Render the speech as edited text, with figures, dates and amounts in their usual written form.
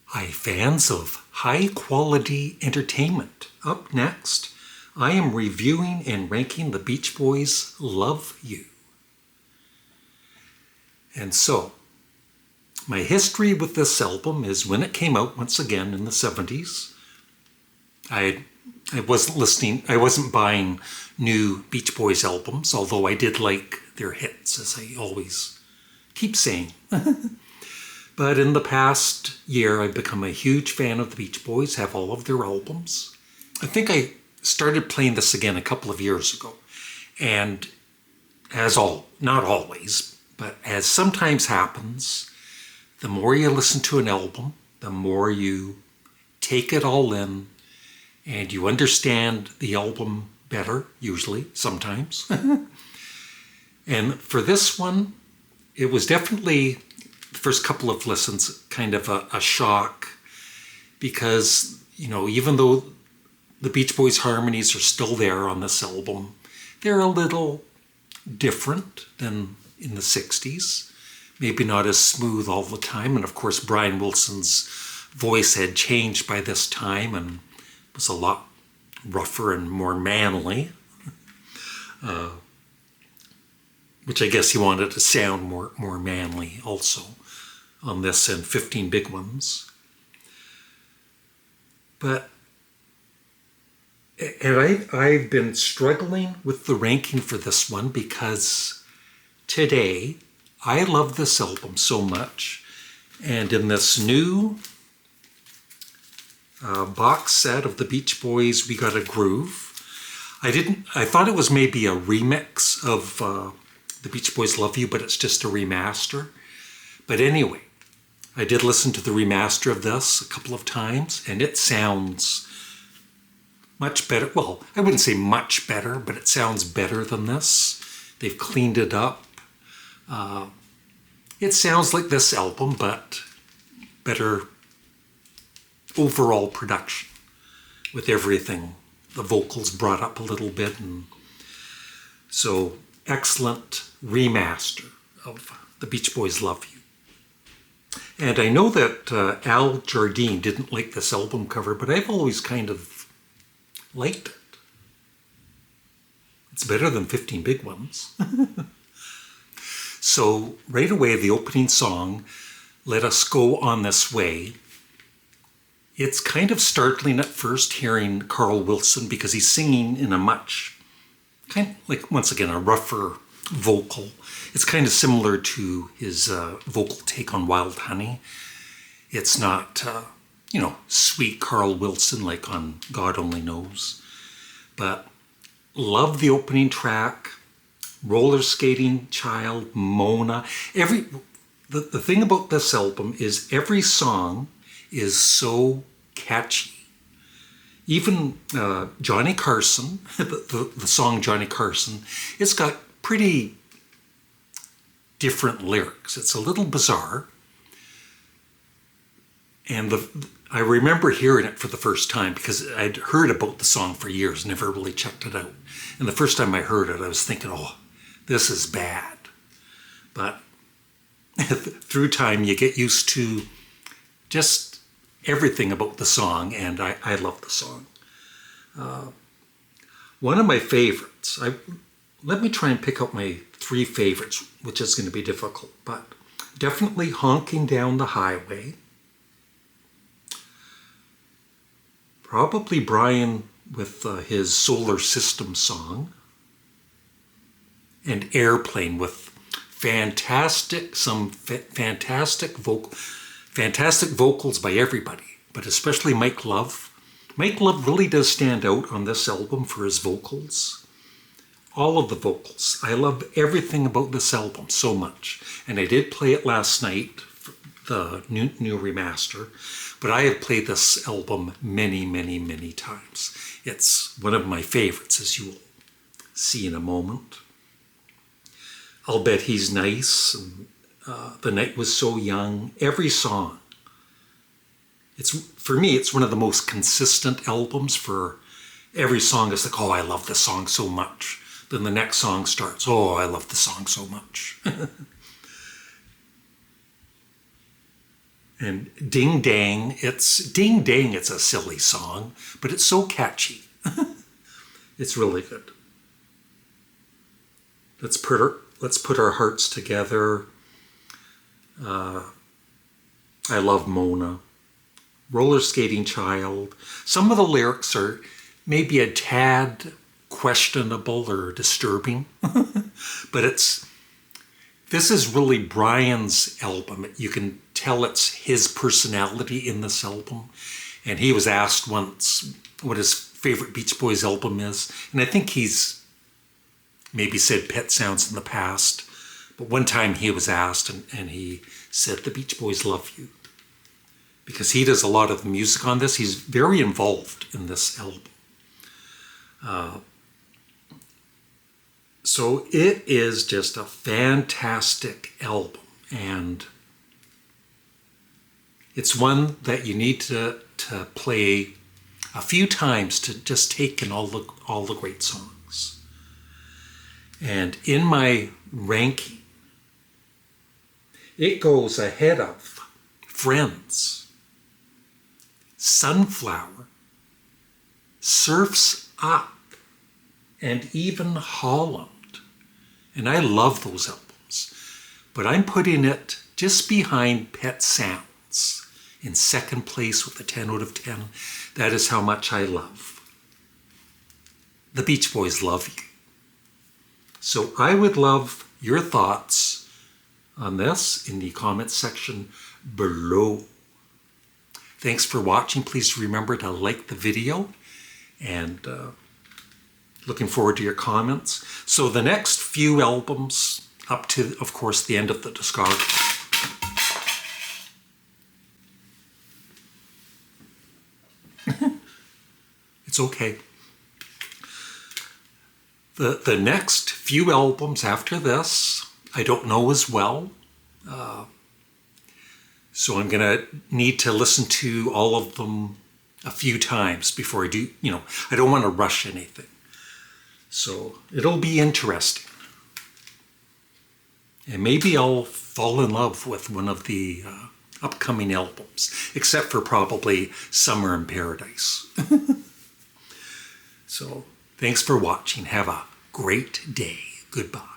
Hi, fans of high-quality entertainment. Up next, I am reviewing and ranking the Beach Boys' Love You. And so, my history with this album is when it came out once again in the 70s. I wasn't buying new Beach Boys albums, although I did like their hits, as I always keep saying. But in the past year, I've become a huge fan of the Beach Boys, have all of their albums. I think I started playing this again a couple of years ago. And not always, but as sometimes happens, the more you listen to an album, the more you take it all in, and you understand the album better, usually, sometimes. And for this one, it was definitely the first couple of listens kind of a shock, because, even though the Beach Boys harmonies are still there on this album, they're a little different than in the 60s. Maybe not as smooth all the time. And of course, Brian Wilson's voice had changed by this time and was a lot rougher and more manly, which I guess he wanted to sound more manly also on this and 15 Big Ones. And I've been struggling with the ranking for this one because today I love this album so much. And in this new box set of the Beach Boys, We Got a Groove, I thought it was maybe a remix of the Beach Boys' Love You, but it's just a remaster. But anyway, I did listen to the remaster of this a couple of times, and it sounds much better. Well, I wouldn't say much better, but it sounds better than this. They've cleaned it up. It sounds like this album, but better overall production with everything. The vocals brought up a little bit, and so excellent remaster of the Beach Boys' Love You. And I know that Al Jardine didn't like this album cover, but I've always kind of liked it. It's better than 15 Big Ones. So right away, the opening song, Let Us Go On This Way. It's kind of startling at first hearing Carl Wilson, because he's singing in a much, kind of like, once again, a rougher vocal. It's kind of similar to his vocal take on Wild Honey. It's not, sweet Carl Wilson like on God Only Knows. But love the opening track. Roller Skating Child, Mona. The thing about this album is every song is so catchy. Even Johnny Carson, the song Johnny Carson, it's got pretty different lyrics. It's a little bizarre. And I remember hearing it for the first time because I'd heard about the song for years, never really checked it out. And the first time I heard it, I was thinking, oh, this is bad. But through time, you get used to just everything about the song, and I love the song. One of my favorites, let me try and pick out my three favorites, which is going to be difficult, but definitely Honking Down the Highway. Probably Brian with his Solar System song. And Airplane with fantastic vocals by everybody, but especially Mike Love. Mike Love really does stand out on this album for his vocals. All of the vocals. I love everything about this album so much. And I did play it last night, the new remaster, but I have played this album many, many, many times. It's one of my favorites, as you will see in a moment. I'll Bet He's Nice, and, The Night Was So Young, every song. For me, it's one of the most consistent albums. For every song is like, oh, I love this song so much. Then the next song starts, oh, I love the song so much. And Ding Dang, it's a silly song, but it's so catchy. It's really good. Let's put our hearts together. I love Mona. Roller Skating Child. Some of the lyrics are maybe a tad questionable or disturbing, but this is really Brian's album. You can tell it's his personality in this album. And he was asked once what his favorite Beach Boys album is. And I think he's maybe said Pet Sounds in the past. But one time he was asked and he said, The Beach Boys Love You. Because he does a lot of the music on this. He's very involved in this album. So it is just a fantastic album, and it's one that you need to play a few times to just take in all the great songs. And in my ranking, it goes ahead of Friends, Sunflower, Surf's Up, and even Holland. And I love those albums. But I'm putting it just behind Pet Sounds in second place with a 10 out of 10. That is how much I love The Beach Boys Love You. So I would love your thoughts on this in the comments section below. Thanks for watching. Please remember to like the video, and looking forward to your comments. So the next few albums up to, of course, the end of the discography. It's okay. The next few albums after this, I don't know as well. So I'm going to need to listen to all of them a few times before I do, I don't want to rush anything. So it'll be interesting. And maybe I'll fall in love with one of the upcoming albums, except for probably Summer in Paradise. So thanks for watching. Have a great day. Goodbye.